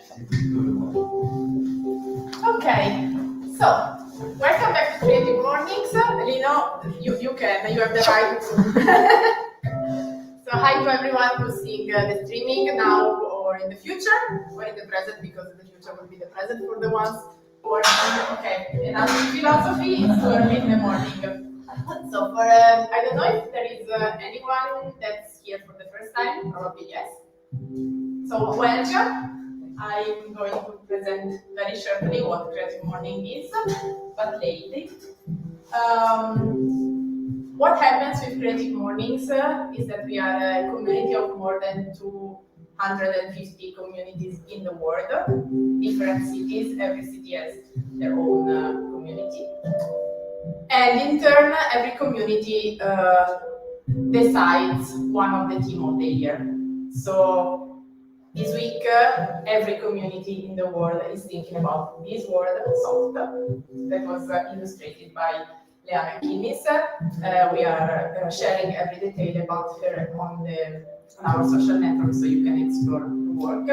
Okay, so welcome back to Creative Mornings. Lino, you have the right to. So hi to everyone who's seeing the streaming now or in the future, or in the present, because the future will be the present for the ones who are okay. Another philosophy is to early in the morning. So for I don't know if there is anyone that's here for the first time. Probably yes. So welcome. I'm going to present very shortly what Creative Morning is, but lately. What happens with Creative Mornings is that we are a community of more than 250 communities in the world, different cities. Every city has their own community. And in turn, every community decides one of the theme of the year. So this week, every community in the world is thinking about this word, soft, that was illustrated by Leanna Kinnis. We are sharing every detail about her on our social network, so you can explore the work.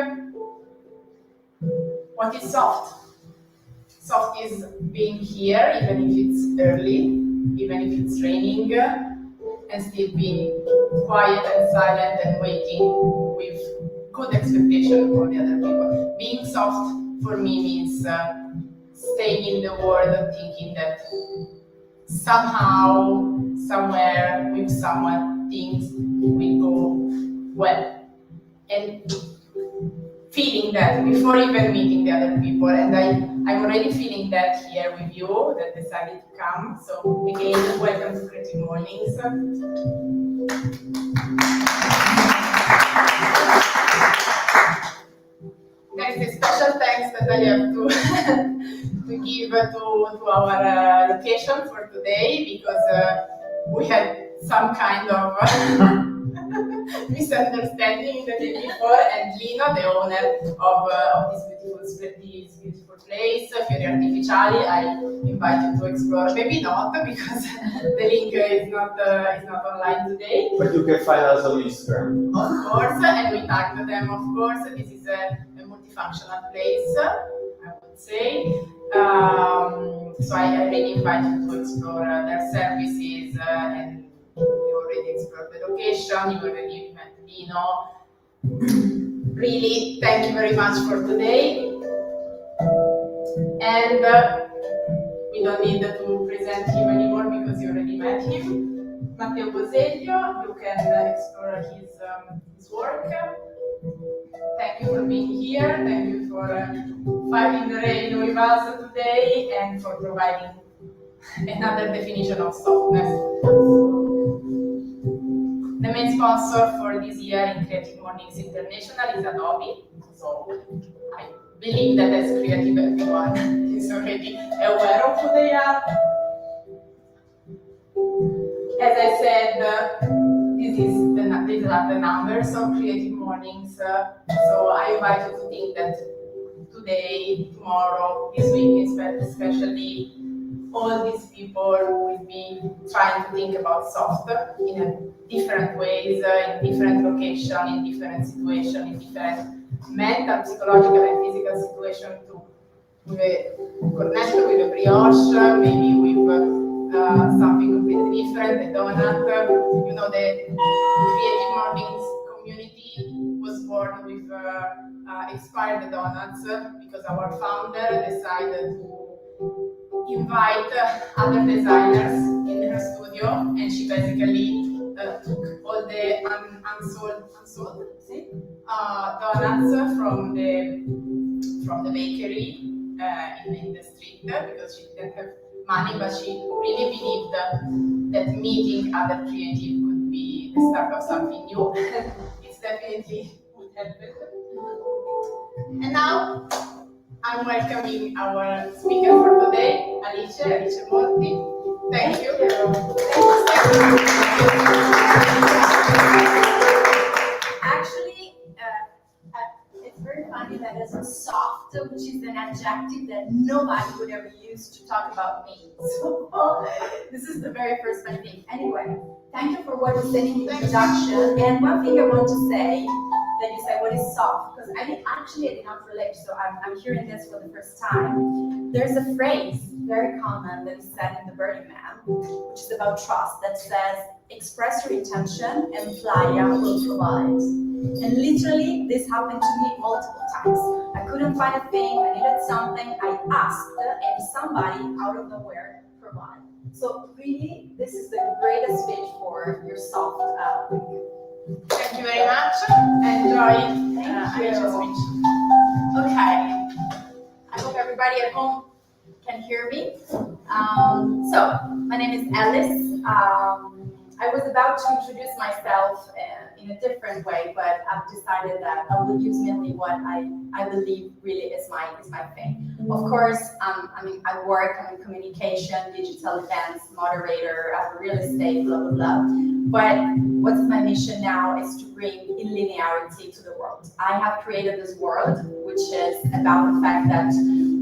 What is soft? Soft is being here, even if it's early, even if it's raining, and still being quiet and silent and waiting with good expectation for the other people. Being soft for me means staying in the world thinking that somehow, somewhere, with someone, things will go well. And feeling that before even meeting the other people. And I'm already feeling that here with you that decided to come. So again, welcome to Creative Mornings. There's a special thanks that I have to to give to our location for today, because we had some kind of misunderstanding the day before, and Lino, the owner of this beautiful place, Fiori Artificiali, I invite you to explore. Maybe not, because the link is not online today. But you can find us on Instagram. Of course, and we tagged them, of course. This is a multifunctional place, I would say. So I really invite you to explore their services, and you already explored the location, you already met Lino. Really, thank you very much for today. And we don't need to present him anymore because you already met him. Matteo Boseglio, you can explore his work. Thank you for being here. Thank you for fighting the rain with us today and for providing another definition of softness. The main sponsor for this year in Creative Mornings International is Adobe. So I believe that as creative everyone is already aware of who they are. As I said, these are the numbers of Creative Mornings. So I invite you to think that today, tomorrow, this week, especially, all these people will be trying to think about soft in a different ways, in different location, in different situation, in different mental, psychological, and physical situation to connect with a brioche, maybe with something completely different, a donut. You know, the Creative Mornings community was born with expired donuts because our founder decided to invite other designers in her studio, and she basically took all the unsold donuts from the bakery in the street, because she didn't have money, but she really believed that meeting other creative could be the start of something new. It's definitely would happen. And now I'm welcoming our speaker for today, Alice Monti. Thank you. Actually, it's very funny that it's soft, which is an adjective that nobody would ever use to talk about me. So this is the very first thing. Anyway, thank you for what you said in the introduction. And one thing I want to say that you say, what is soft? Because I did not relate, so I'm hearing this for the first time. There's a phrase, very common, that is said in the Burning Man, which is about trust, that says, express your intention and playa will provide. And literally, this happened to me multiple times. I couldn't find a thing, I needed something, I asked, and somebody out of nowhere provided. So really, this is the greatest speech for your soft week. Thank you very much. Enjoy Alicia's speech. Okay. I hope everybody at home can hear me. So, my name is Alice. I was about to introduce myself in a different way, but I've decided that I will use mainly what I believe really is my thing. Of course, I work in communication, digital events, moderator, real estate, blah, blah, blah. But what's my mission now is to bring linearity to the world. I have created this world, which is about the fact that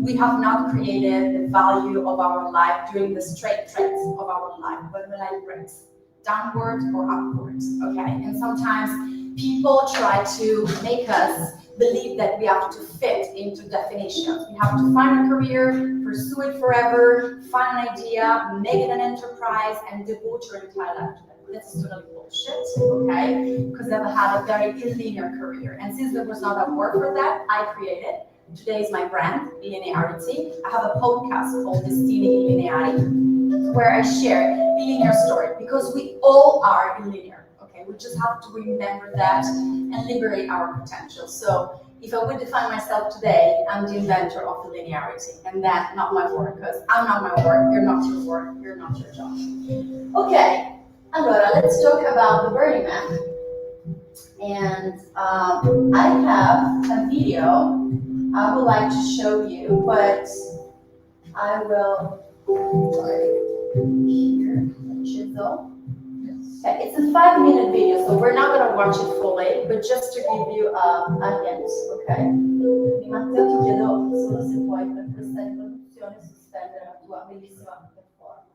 we have not created the value of our life during the straight threads of our life, but the life breaks downwards or upwards, okay? And sometimes people try to make us believe that we have to fit into definitions. We have to find a career, pursue it forever, find an idea, make it an enterprise, and devote your entire life to it. This is totally bullshit, okay? Because I've had a very linear career. And since there was not a word for that, I created. Today is my brand, Linearity. I have a podcast called Destiny Linearity, where I share a linear story, because we all are linear, okay? We just have to remember that and liberate our potential. So if I would define myself today, I'm the inventor of linearity, and that's not my work, because I'm not my work, you're not your work, you're not your job. Okay, allora, let's talk about the Burning Man. And I have a video I would like to show you, but I will, here, chisel. Okay, it's a 5-minute video, so we're not gonna watch it fully, but just to give you a hint, okay? Matteo, ti chiedo solo se puoi per questa introduzione sospendere la tua bellissima performance.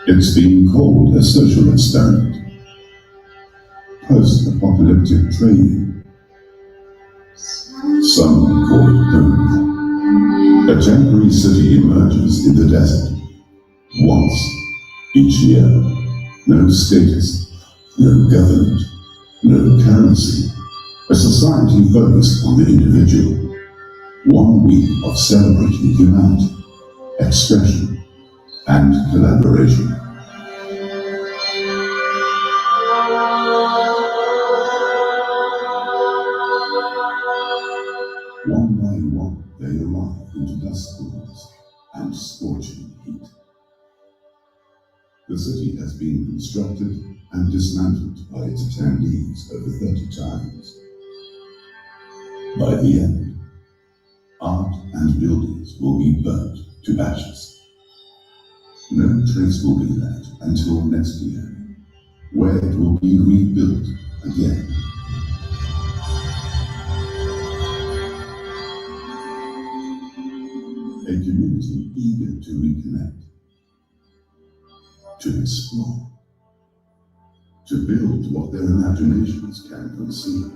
It's being called a social experiment, post-apocalyptic training. Some call it home. A temporary city emerges in the desert. Once each year. No status, no government, no currency. A society focused on the individual. 1 week of celebrating humanity, expression, and collaboration. One by one, they arrive into dust pools and scorching heat. The city has been constructed and dismantled by its attendees over 30 times. By the end, art and buildings will be burnt to ashes. No trace will be left until next year, where it will be rebuilt again. A community eager to reconnect, to explore, to build what their imaginations can conceive.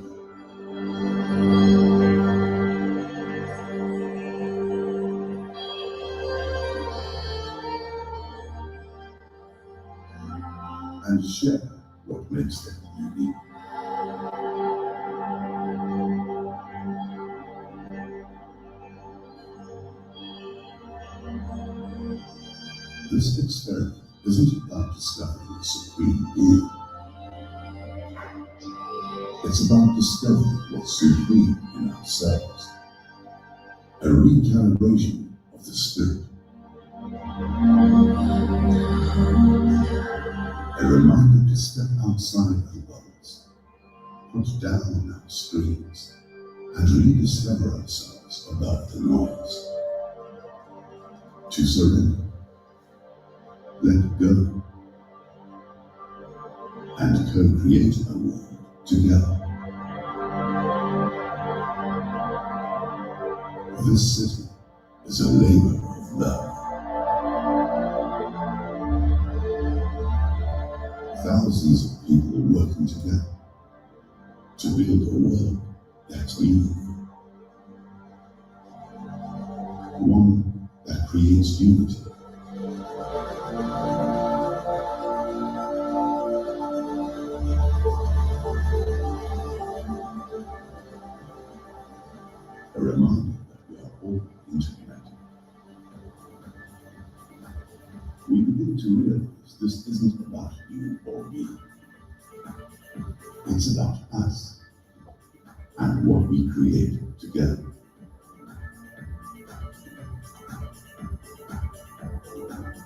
And share what makes them unique. This experiment isn't about discovering the supreme being. It's about discovering what's supreme in ourselves. A recalibration of the spirit. A reminder to step outside our bubbles, put down our screens, and rediscover ourselves above the noise. To surrender, let go, and co-create a world together. This city is a labor of love. thousands of people working together to build a world that's new, one that creates unity. A reminder that we are all interconnected. We begin to realize this isn't about you or me. It's about us and what we create together.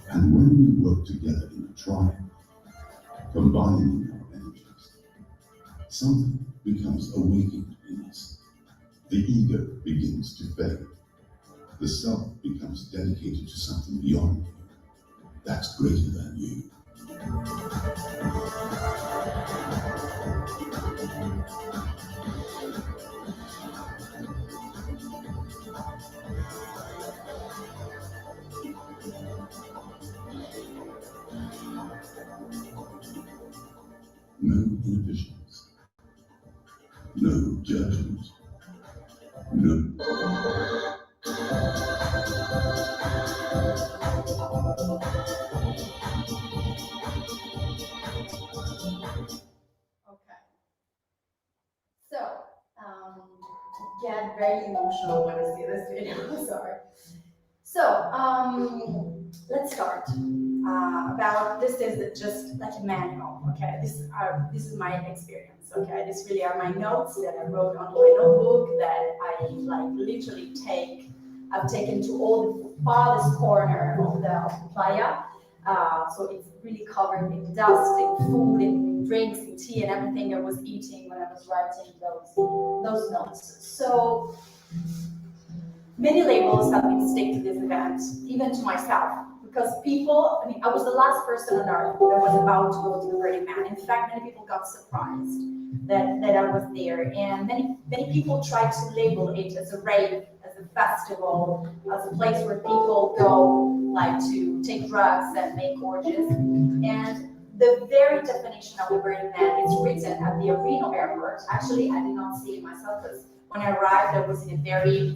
And when we work together in a tribe, combining our energies, something becomes awakened in us. The ego begins to fade. The self becomes dedicated to something beyond you, that's greater than you. No inhibitions, no judgment, no. Okay. So, get very emotional when I see this video. Sorry. So, let's start. About this is just like a manual. Okay, this is my experience. Okay, this really are my notes that I wrote on my notebook that I like literally I've taken to all the farthest corner of the playa. So it's really covered in dust, in food, in drinks, in tea, and everything I was eating when I was writing those notes. So many labels have been stick to this event, even to myself, because people, I was the last person on earth that was about to go to the Burning Man. In fact, many people got surprised that I was there, and many people tried to label it as a rave, as a festival, as a place where people go like to take drugs and make orgies. And the very definition of the Burning Man is written at the Reno airport. Actually, I did not see it myself because when I arrived, I was in a very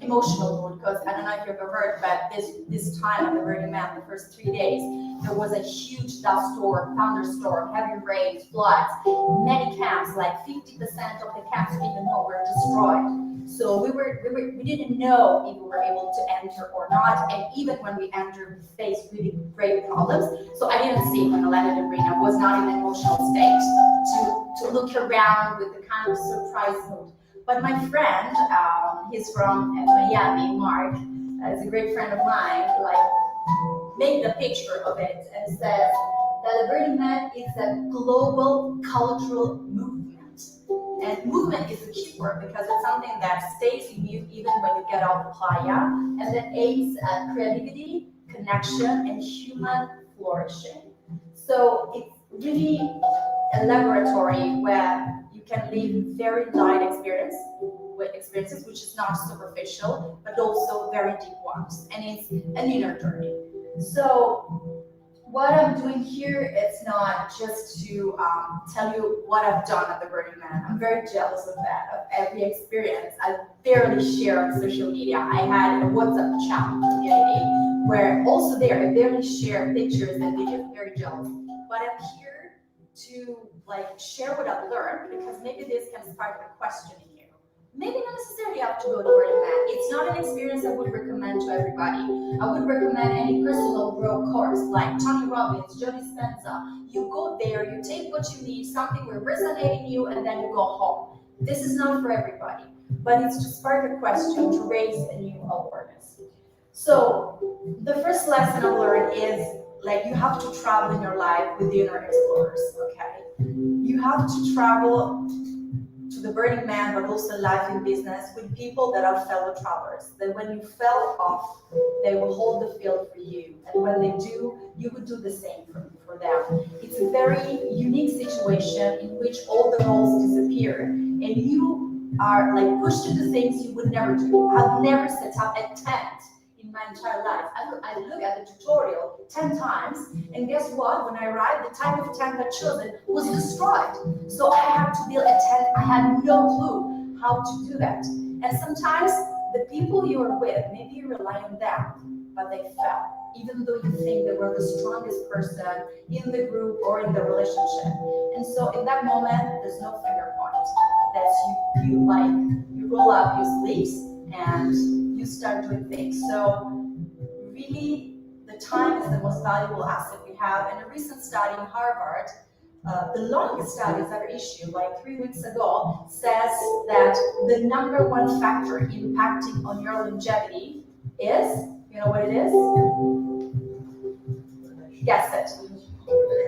emotional mood because I don't know if you've ever heard, but this time at the Burning Man, the first 3 days, there was a huge dust storm, thunderstorm, heavy rain, floods, many camps, like 50% of the camps we even know were destroyed. So we didn't know if we were able to enter or not, and even when we entered, we faced really great problems. So I didn't see when I landed in Reno, I was not in an emotional state to look around with the kind of surprise mood. But my friend, he's from Miami, Mark, is a great friend of mine, like made a picture of it and says that the Burning Man is a global cultural movement. And movement is a key word because it's something that stays in you even when you get off the playa, and that aims at creativity, connection, and human flourishing. So it's really a laboratory where you can live very light experiences, which is not superficial, but also very deep ones. And it's an inner journey. So what I'm doing here, it's not just to tell you what I've done at the Burning Man. I'm very jealous of that, of every experience. I barely share on social media. I had a WhatsApp chat community where also there I barely share pictures and videos, very jealous. But I'm here to like share what I've learned because maybe this can spark a question in you. Maybe not necessarily have to go to Burning Man. It's not an experience I would recommend to everybody. I would recommend any personal growth course like Tony Robbins, Joe Dispenza. You go there, you take what you need, something will resonate in you, and then you go home. This is not for everybody, but it's to spark a question, to raise a new awareness. So the first lesson I've learned is like you have to travel in your life with the inner explorers, okay? You have to travel to the Burning Man, but also life in business with people that are fellow travelers. That when you fell off, they will hold the field for you. And when they do, you would do the same for them. It's a very unique situation in which all the roles disappear and you are like pushed to do things you would never do. I've never set up a tent in my entire life. I look at the tutorial 10 times, and guess what? When I arrived, the type of tent I chosen was destroyed. So I had to build a tent. I had no clue how to do that. And sometimes the people you are with, maybe you rely on them, but they fell. Even though you think they were the strongest person in the group or in the relationship. And so in that moment, there's no finger point. That's you roll up your sleeves and you start doing things. So really, the time is the most valuable asset we have. And a recent study in Harvard, the longest studies ever issued, like 3 weeks ago, says that the number one factor impacting on your longevity is, you know what it is? Guess it.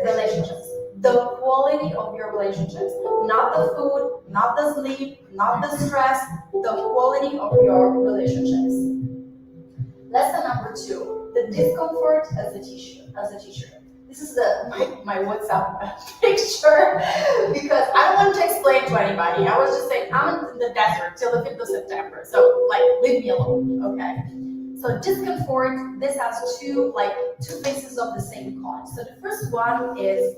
Relationships. The quality of your relationships. Not the food, not the sleep, not the stress, the quality of your relationships. Lesson number 2, the discomfort as a teacher. This is my WhatsApp picture because I don't want to explain to anybody. I was just saying I'm in the desert till the 5th of September. So like leave me alone, okay? So discomfort, this has two faces of the same coin. So the first one is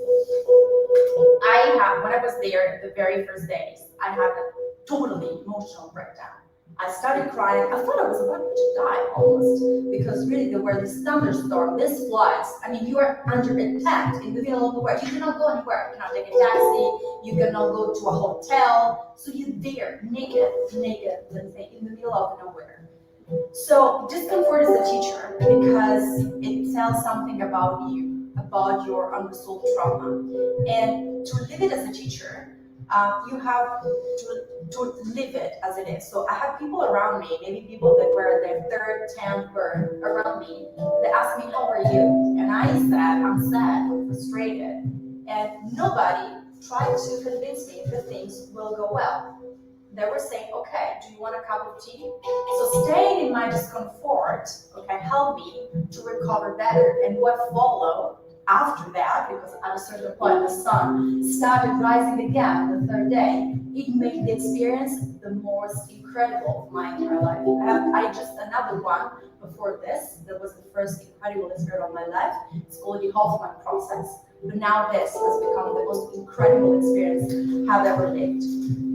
when I was there the very first days, I had a totally emotional breakdown. I started crying. I thought I was about to die almost because really there were these thunderstorms, these floods. I mean, you are under a tent in the middle of nowhere. You cannot go anywhere. You cannot take a taxi. You cannot go to a hotel. So you're there, naked, let's say, in the middle of nowhere. So discomfort is a teacher because it tells something about you, about your unresolved trauma. And to live it as a teacher, you have to live it as it is. So I have people around me, maybe people that were their 3rd, 10th birth around me, they ask me, how are you? And I said, I'm sad, I'm frustrated. And nobody tried to convince me that things will go well. They were saying, okay, do you want a cup of tea? So staying in my discomfort, okay, helped me to recover better. And what followed after that, because at a certain point the sun started rising again the 3rd day, it made the experience the most incredible of my entire life. I just another one before this, that was the first incredible experience of my life. It's called the Hoffman process. But now this has become the most incredible experience I've ever lived.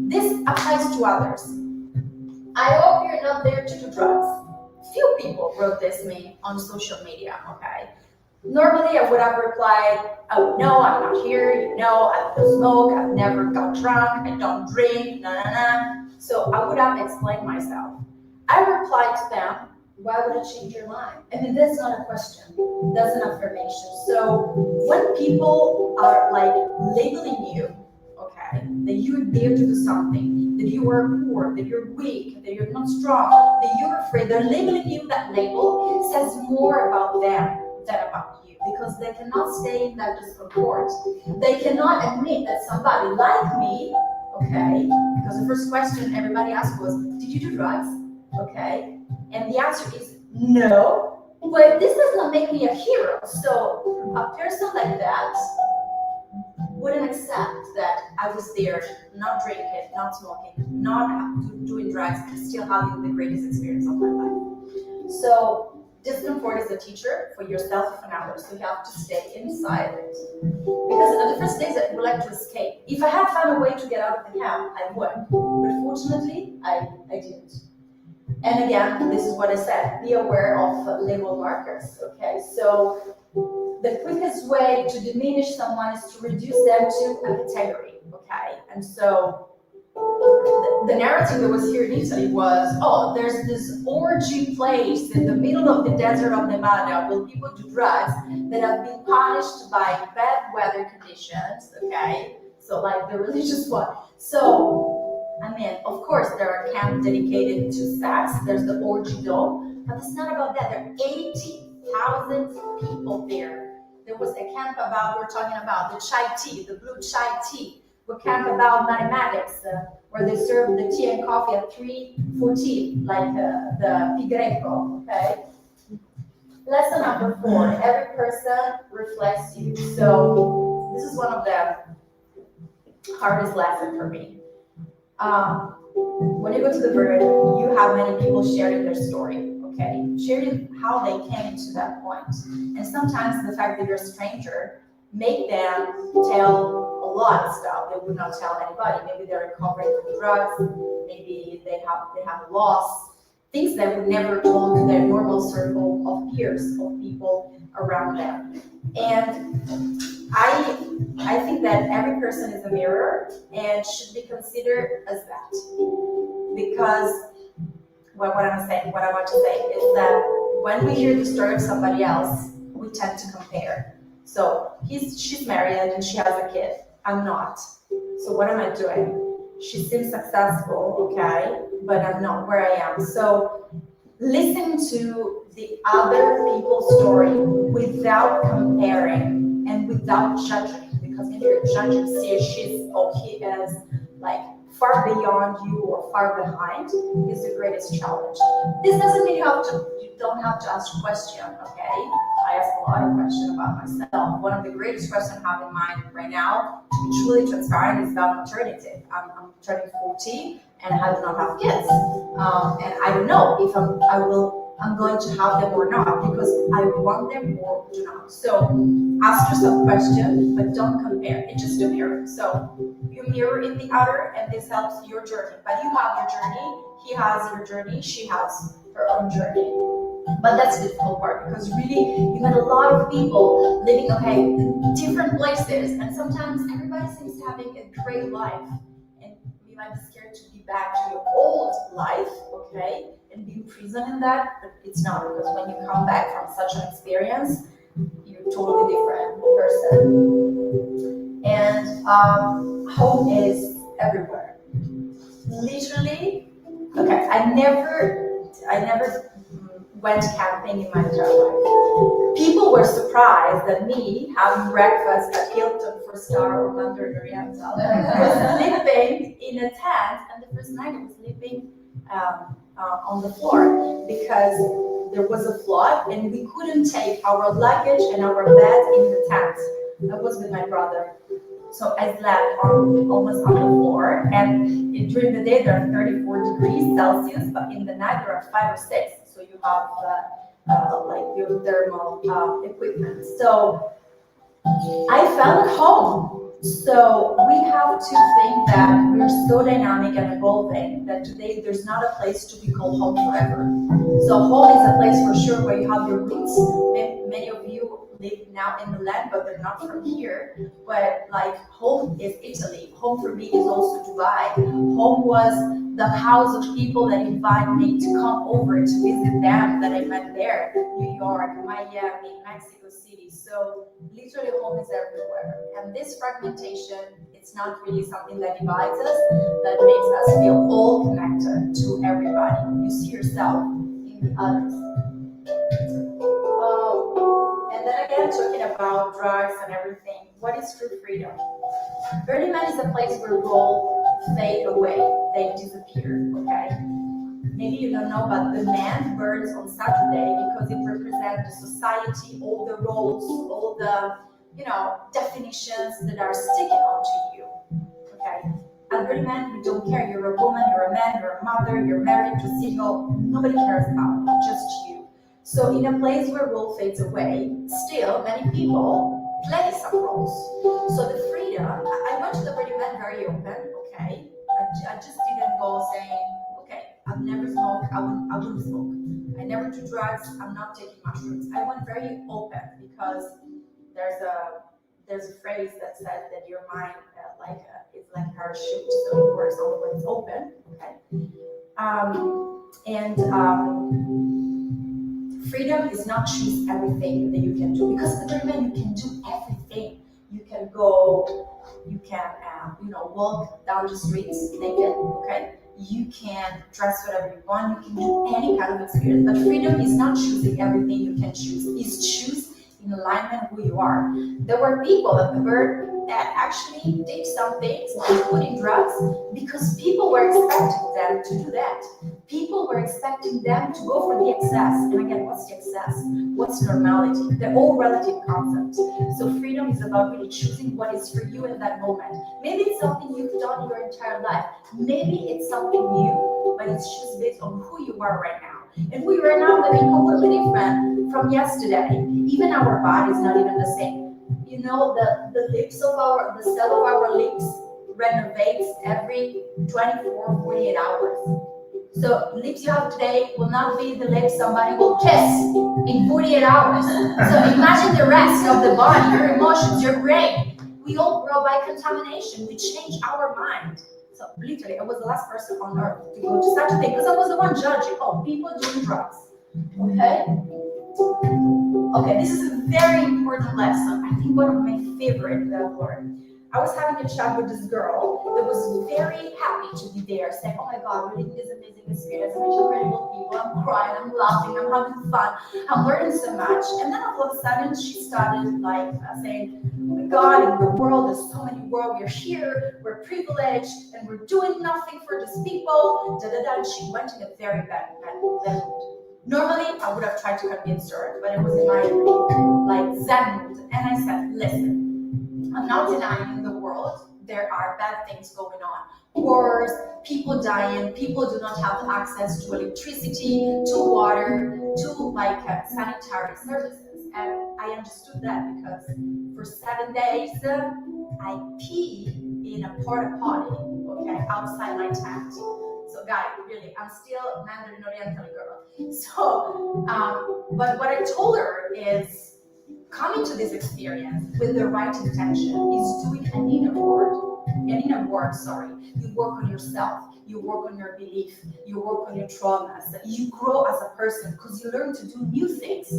This applies to others. I hope you're not there to do drugs. Few people wrote this to me on social media, okay? Normally I would have replied, oh no, I'm not here, I don't smoke, I've never got drunk, I don't drink, So I would have explained myself. I replied to them, why would it change your mind? I mean, that's not a question, that's an affirmation. So when people are labeling you, okay, that you're there to do something, that you are poor, that you're weak, that you're not strong, that you're afraid, they're labeling you, that label says more about them than about you, because they cannot stay in that discomfort. They cannot admit that somebody like me, okay, because the first question everybody asked was, did you do drugs? Okay, and the answer is no, but this does not make me a hero. So a person like that wouldn't accept that I was there, not drinking, not smoking, not doing drugs, and still having the greatest experience of my life. So discomfort is a teacher for yourself and others, so you have to stay inside it. Because at the first days I would like to escape. If I had found a way to get out of the camp, I would. But fortunately, I didn't. And again, this is what I said, be aware of label markers, okay? So the quickest way to diminish someone is to reduce them to a category, okay? And so the narrative that was here in Italy was, oh, there's this orgy place in the middle of the desert of Nevada where people do drugs that have been punished by bad weather conditions, okay? So like the religious one. So, I mean, of course, there are camps dedicated to sex. There's the orgy dome, but it's not about that. There are 80,000 people there. There was a camp we're talking about the chai tea, the blue chai tea. We camp about mathematics, where they serve the tea and coffee at 3:14, like the Pigreco, okay? Lesson number 4, every person reflects you. So this is one of the hardest lessons for me. When you go to the bird, you have many people sharing their story, okay? Sharing how they came to that point. And sometimes the fact that you're a stranger make them tell a lot of stuff they would not tell anybody. Maybe they're recovering from drugs, maybe they have loss, things that would never told to their normal circle of peers, of people around them. And I think that every person is a mirror and should be considered as that. Because what I'm saying, what I want to say is that when we hear the story of somebody else, we tend to compare. So she's married and she has a kid. I'm not. So what am I doing? She seems successful, okay, but I'm not where I am. So listen to the other people's story without comparing and without judging. Because if you're judging, see she's or he is like far beyond you or far behind is the greatest challenge. This doesn't mean you don't have to ask questions, okay? I ask a lot of questions about myself. One of the greatest questions I have in mind right now, to be truly transparent, is about maternity. I'm turning 40 and I do not have kids. And I don't know if I'm going to have them or not, because I want them or do not. So ask yourself questions, but don't compare. It's just a mirror. So you mirror in the other, and this helps your journey. But you have your journey, he has your journey, she has her own journey. But that's the difficult part, because really you got a lot of people living, okay, in different places, and sometimes everybody seems to having a great life, and you might be scared to be back to your old life, okay, and be imprisoned in that, but it's not, because when you come back from such an experience, you're a totally different person. And hope is everywhere. Literally, okay, I never went camping in my entire life. People were surprised that me having breakfast at Hilton 4-star or Mandarin Oriental was sleeping in a tent, and the first night I was sleeping on the floor because there was a flood and we couldn't take our luggage and our bed in the tent. I was with my brother. So I slept almost on the floor, and during the day there are 34 degrees Celsius, but in the night there are 5 or 6. So you have like your thermal equipment. So I felt at home. So we have to think that we're so dynamic and evolving that today there's not a place to be called home forever. So home is a place for sure where you have your roots. Many of you live now in Milan, but they're not from here. But like home is Italy. Home for me is also Dubai. Home was the house of people that invite me to come over to visit them that I met there. New York, Miami, Mexico City. So literally home is everywhere. And this fragmentation, it's not really something that divides us, that makes us feel all connected to everybody. You see yourself in the others. And then again, talking about drugs and everything, what is true freedom? Burning Man is a place where roles fade away, they disappear, okay? Maybe you don't know, but the man burns on Saturday because it represents the society, all the roles, all the, definitions that are sticking onto you, okay? At Burning Man, you don't care, you're a woman, you're a man, you're a mother, you're married, you're single, nobody cares about it, just you. So in a place where role fades away, still many people play some roles. So the freedom, I went to the Burning Man very open, okay? I just didn't go saying, okay, I've never smoked, I wouldn't smoke. I never do drugs, I'm not taking mushrooms. I went very open because there's a phrase that says that your mind is like a parachute, so it works only when it's open, okay? Freedom is not choose everything that you can do, because at the Burning Man you can do everything. You can go, you can walk down the streets naked, okay? You can dress whatever you want, you can do any kind of experience, but freedom is not choosing everything you can choose, it's choose in alignment who you are. There were people at the Bird that actually did some things like putting drugs because people were expecting them to do that. People were expecting them to go for the excess. And again, what's the excess? What's normality? They're all relative concepts. So freedom is about really choosing what is for you in that moment. Maybe it's something you've done your entire life. Maybe it's something new, but it's just based on who you are right now. And we are now living completely different from yesterday. Even our body is not even the same. You know, the cell of our lips renovates every 24, 48 hours. So lips you have today will not be the lips somebody will kiss in 48 hours. So imagine the rest of the body, your emotions, your brain. We all grow by contamination. We change our mind. So literally, I was the last person on earth to go to such a thing because I was the one judging. Oh, people doing drugs. Okay? Okay, this is a very important lesson. I think one of my favorite that I've learned. I was having a chat with this girl that was very happy to be there, saying, oh my God, we're living this amazing experience. I'm meeting incredible people. I'm crying, I'm laughing, I'm having fun. I'm learning so much. And then all of a sudden, she started saying, oh my God, in the world, there's so many world. We're here, we're privileged, and we're doing nothing for these people. And she went in a very bad mood. Normally, I would have tried to convince her, but it was in my zen mood. And I said, listen, I'm not denying in the world there are bad things going on. Wars, people dying, people do not have access to electricity, to water, to sanitary services. And I understood that because for 7 days, I peed in a porta potty, okay, outside my tent. So guys, really, I'm still Mandarin Oriental girl. So, but what I told her is coming to this experience with the right intention is doing an inner work. You work on yourself, you work on your belief, you work on your traumas, you grow as a person because you learn to do new things,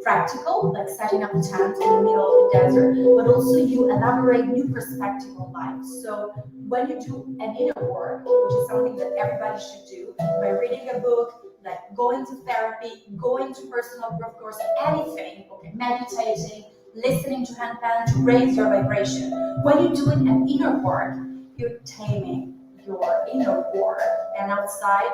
practical, like setting up a tent in the middle of the desert, but also you elaborate new perspective on life. So when you do an inner work, which is something that everybody should do, by reading a book, like going to therapy, going to personal growth course, anything, okay, meditating, listening to handpan to raise your vibration. When you're doing an inner work, you're taming your inner war and outside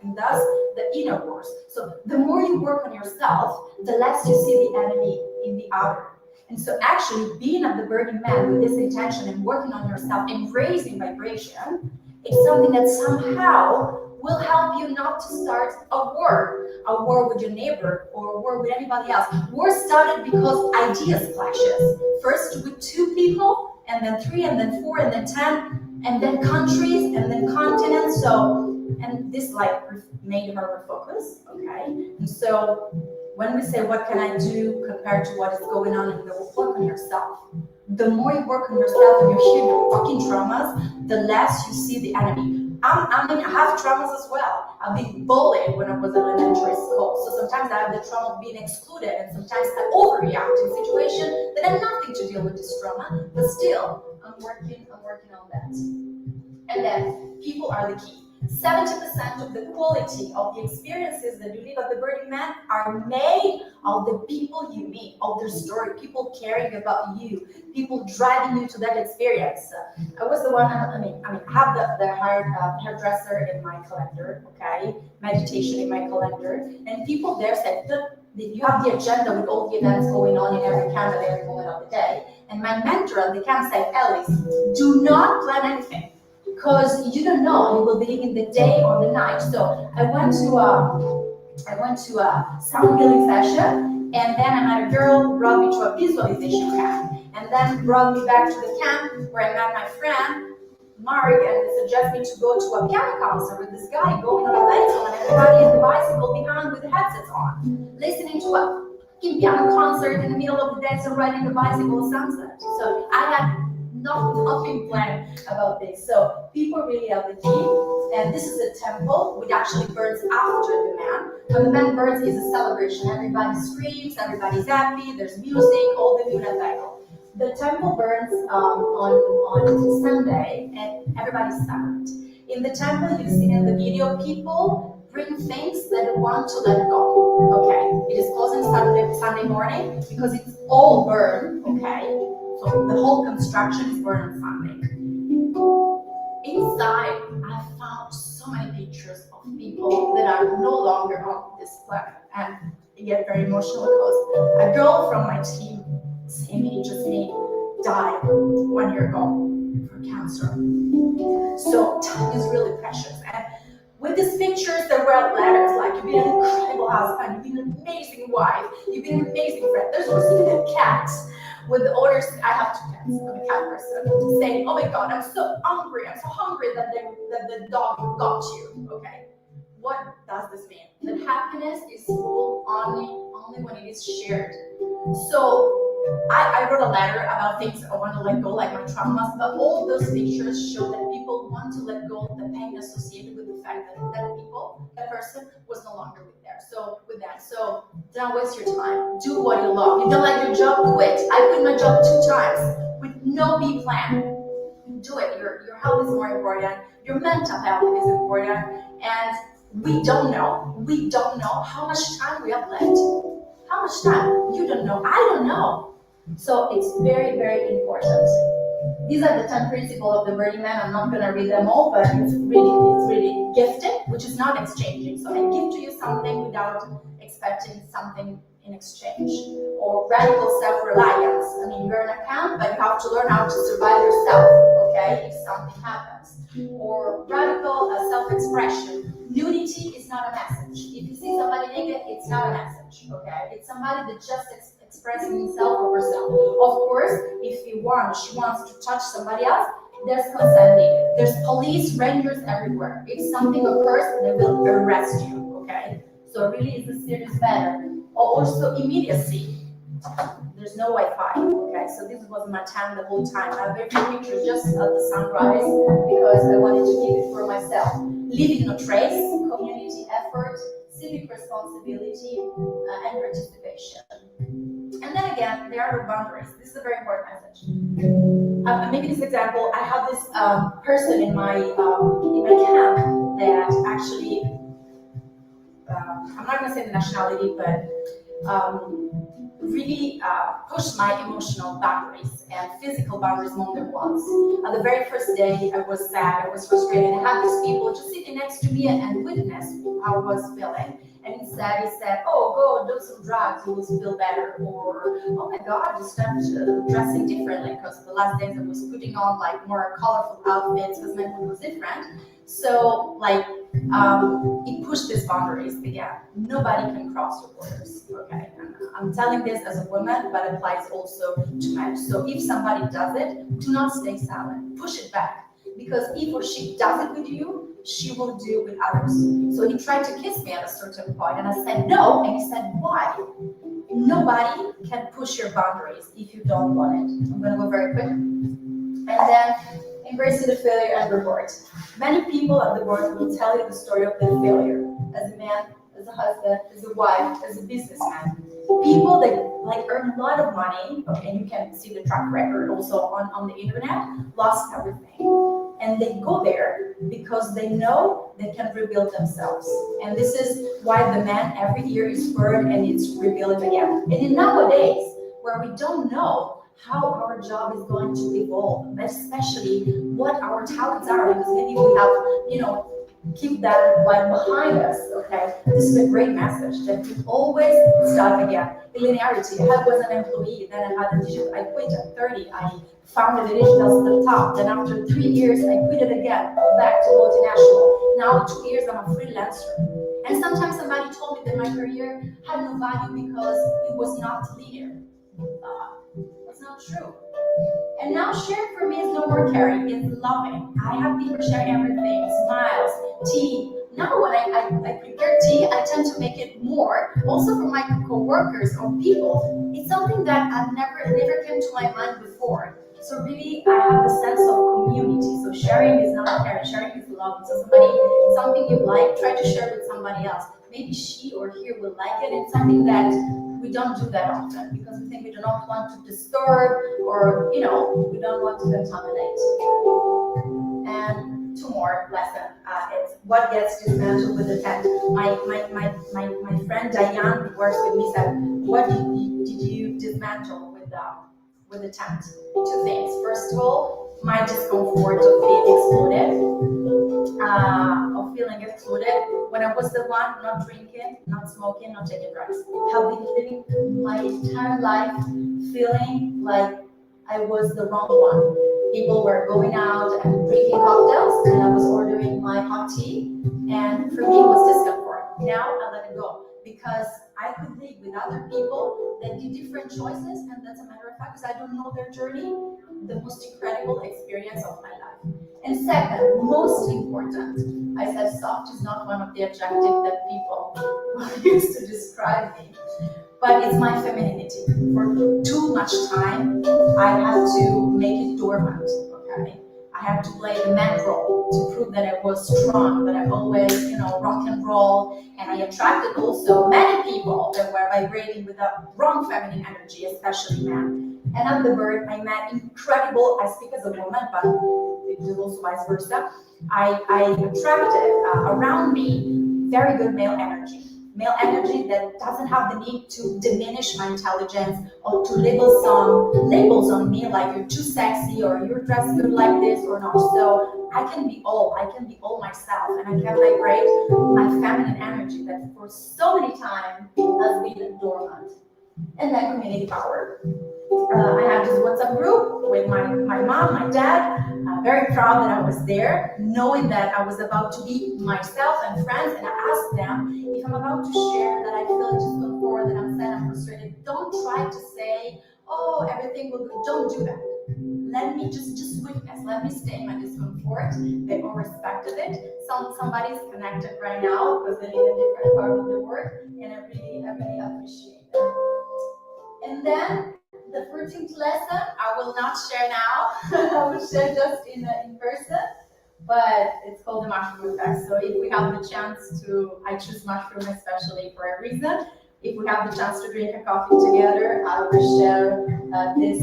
and thus the inner wars. So the more you work on yourself, the less you see the enemy in the outer. And so actually being at the Burning Man with this intention and working on yourself and raising vibration, it's something that somehow will help you not to start a war with your neighbor or a war with anybody else. War started because ideas clashes. First with 2 people, and then 3, and then 4, and then 10, and then countries, and then continents. So, and this made her refocus, okay? And so when we say, what can I do compared to what is going on in the world, work on yourself. The more you work on yourself and you heal your fucking traumas, the less you see the enemy. I have traumas as well. I've been bullied when I was in elementary school. So sometimes I have the trauma of being excluded, and sometimes I overreact in situations that have nothing to deal with this trauma. But still, I'm working on that. And then people are the key. 70% of the quality of the experiences that you live at the Burning Man are made of the people you meet, of their story, people caring about you, people driving you to that experience. I was the one, I have the hairdresser in my calendar, okay, meditation in my calendar, and people there said, you have the agenda with all the events going on in every camp at every moment of the day. And my mentor at the camp said, Ellis, do not plan anything, because you don't know, you will be in the day or the night. So I went to a sound healing session, and then I met a girl who brought me to a visualization camp, and then brought me back to the camp where I met my friend Mark, and suggested me to go to a piano concert with this guy going on a bicycle, and everybody in the bicycle behind with the headsets on, listening to a piano concert in the middle of the desert, riding a bicycle sunset. So I had nothing planned about this. So people really are the key. And this is a temple which actually burns after the man. When the man burns, it's a celebration. Everybody screams, everybody's happy, there's music, all the Milan cycle. The temple burns on Sunday, and everybody's silent. In the temple, you see in the video, people bring things that they want to let go. Okay, it is closing Sunday morning because it's all burned. Okay, so the whole construction is burned on Sunday. Inside, I found so many pictures of people that are no longer on this planet, and I get very emotional because a girl from my team, same age as me, died 1 year ago for cancer. So time is really precious. And with these pictures that were letters like, you've been an incredible husband, you've been an amazing wife, you've been an amazing friend. There's also even a cat with the orders. I have 2 cats. I'm a cat person. Saying, oh my God, I'm so hungry that the dog got you. Okay. What does this mean? That happiness is full only when it is shared. So I wrote a letter about things I want to let go, like my traumas, but all those pictures show that people want to let go of the pain associated with the fact that that person was no longer with them. So don't waste your time. Do what you love. You don't like your job, quit. I quit my job 2 times with no B plan. Do it. Your health is more important. Your mental health is important. And we don't know how much time we have left. How much time? You don't know. I don't know. So it's very, very important. These are the 10 principles of the Burning Man. I'm not going to read them all, but it's really gifted, which is not exchanging. So I give to you something without expecting something in exchange. Or radical self-reliance. I mean, you're an account, but you have to learn how to survive yourself, okay, if something happens. Or radical self-expression. Nudity is not a message. If you see somebody naked, it's not a message, okay? It's somebody that just expressing himself or herself. Of course, if she wants to touch somebody else, there's consent needed. There's police, rangers everywhere. If something occurs, they will arrest you, okay? So really, it's a serious matter. Also, immediacy. There's no Wi-Fi, okay? So this was my time the whole time. I have very few pictures just at the sunrise because I wanted to keep it for myself. Leaving no trace, community effort, civic responsibility, and participation. And then again, there are no boundaries. This is a very important message. I'm making this example. I have this person in my camp that actually, I'm not going to say the nationality, but really pushed my emotional boundaries and physical boundaries more than once. The very first day, I was sad, I was frustrated. I had these people just sitting next to me and witness how I was feeling. And he said, oh, go do some drugs, you will feel better. Or, oh my God, you start dressing differently, because the last days I was putting on like more colorful outfits because my mood was different. So it pushed these boundaries again. Nobody can cross your borders, okay? And I'm telling this as a woman, but applies also to men. So if somebody does it, do not stay silent, push it back. Because if or she does it with you, she will do with others. So he tried to kiss me at a certain point, and I said no, and he said, why? Nobody can push your boundaries if you don't want it. I'm gonna go very quick. And then, embracing the failure and reward. Many people at the work will tell you the story of their failure, as a man, as a husband, as a wife, as a businessman. People that earn a lot of money, okay, and you can see the track record also on the internet, lost everything. And they go there because they know they can rebuild themselves. And this is why the man every year is burned and it's rebuilt again. And in nowadays, where we don't know how our job is going to evolve, especially what our talents are, because maybe we have, keep that behind us, okay? This is a great message that we always start again. The linearity. I was an employee, then I had a digital, I quit at 30, I founded a digital startup, then after 3 years, I quit it again, back to multinational. Now 2 years, I'm a freelancer. And sometimes somebody told me that my career had no value because it was not linear. That's not true. And now sharing for me is no more caring, it's loving. I have people share everything, smiles, tea. Now when I prepare tea, I tend to make it more, also for my co-workers or people. It's something that I've never came to my mind before. So really, I have a sense of community. So sharing is not caring, sharing is loving. So something you like, try to share with somebody else. Maybe she or he will like it. It's something that we don't do that often because we think we do not want to disturb or, we don't want to contaminate. And 2 more lessons. It's what gets dismantled with the tent. My friend Diane, who works with me, said, what did you dismantle with the tent? 2 things. First of all, my discomfort of feeling excluded when I was the one not drinking, not smoking, not taking drugs. Have been living my entire life feeling like I was the wrong one. People were going out and drinking cocktails, and I was ordering my hot tea. And for me, it was discomfort. Now I let it go because I could live with other people that did different choices, and that's a matter of fact, because I don't know their journey, the most incredible experience of my life. And second, most important, I said soft is not one of the adjectives that people use to describe me, but it's my femininity. For too much time, I had to make it dormant, okay? I had to play the man role to prove that I was strong, that I always, rock and roll. And I attracted also many people that were vibrating with the wrong feminine energy, especially men. And at the birth, I met incredible, I speak as a woman, but it is also vice versa. I attracted around me very good male energy. Male energy that doesn't have the need to diminish my intelligence or to label some labels on me like you're too sexy or you're dressed good like this or not. So I can be all myself, and I can vibrate my feminine energy that for so many times has been dormant. And then community power. I had this WhatsApp group with my mom, my dad. Very proud that I was there, knowing that I was about to be myself and friends. And I asked them if I'm about to share that I feel discomfort, that I'm sad, I'm frustrated. Don't try to say, "Oh, everything will go." Don't do that. Let me just witness. Let me stay in my discomfort. They all respected it. Somebody's connected right now because they live in a different part of the world, and I really appreciate that. And then the 14th lesson, I will not share now. I will share just in person, but it's called the mushroom effect. So if we have the chance to, I choose mushroom especially for a reason. If we have the chance to drink a coffee together, I will share this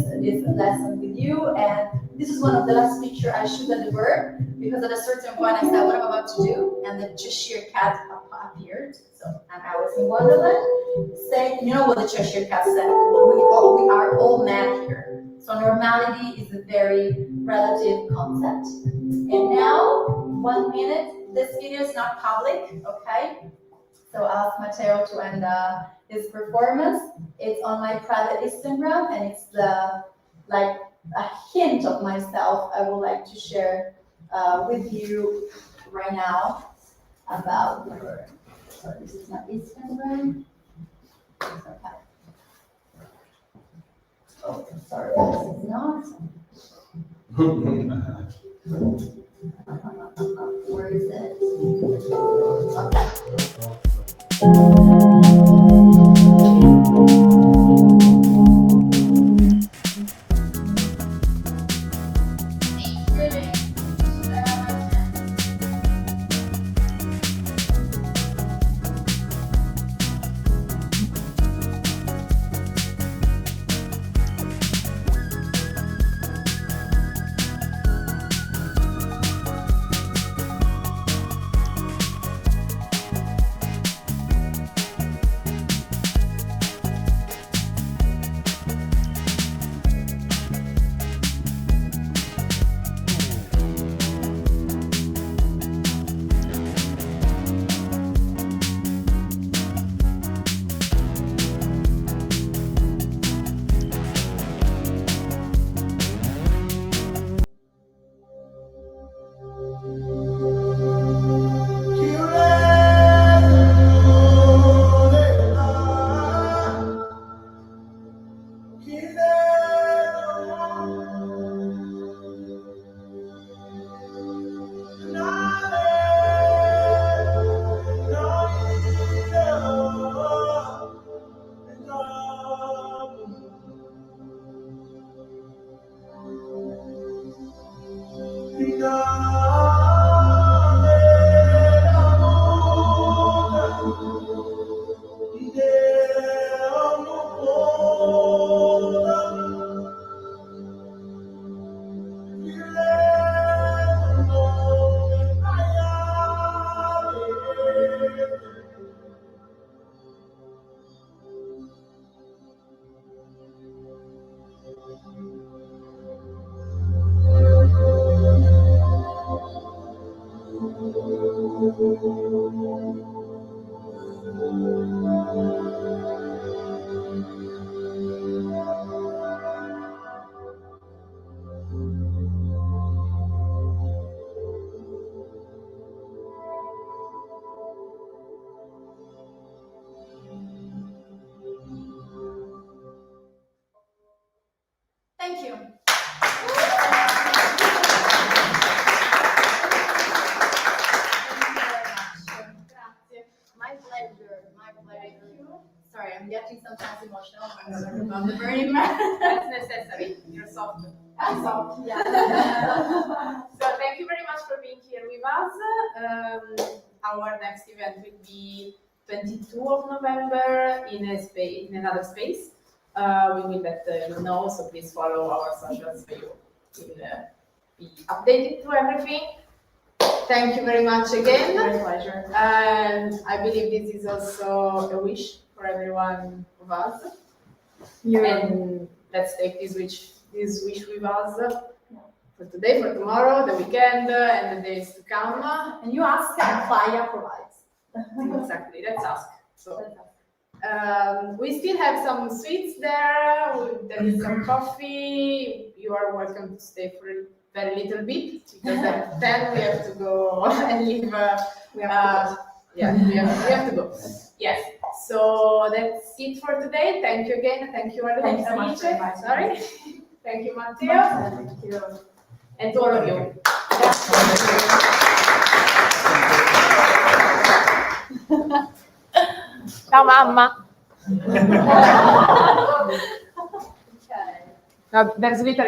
lesson with you. And this is one of the last pictures I shoot at the bird, because at a certain point I said what I'm about to do, and the Cheshire cat appeared. So, and I was in Wonderland, saying, you know what the Cheshire cat said? We are all mad here. So normality is a very relative concept. And now, 1 minute. This video is not public, okay? So ask Matteo to end his performance. It's on my private Instagram, and it's like a hint of myself I would like to share with you right now about the bird. So this is my Instagram. Okay. Oh, sorry, this is not. Where is it? soft. Yeah. So thank you very much for being here with us. Our next event will be 22 of November in another space. We will let you know, so please follow our socials so you will be updated to everything. Thank you very much again. My pleasure. And I believe this is also a wish for everyone of us. And let's take this wish with us for today, for tomorrow, the weekend, and the days to come. And you ask and Playa provides. Exactly, let's ask. So, we still have some sweets there. There is some coffee. You are welcome to stay for a very little bit because at 10 we have to go and leave. We have to go. Yes. So that's it for today. Thank you again. Thank you, Thank you so much for inviting me. Sorry. Thank you, Matteo. Thank you. And to all of you. Ciao mamma. Okay. No, there's literally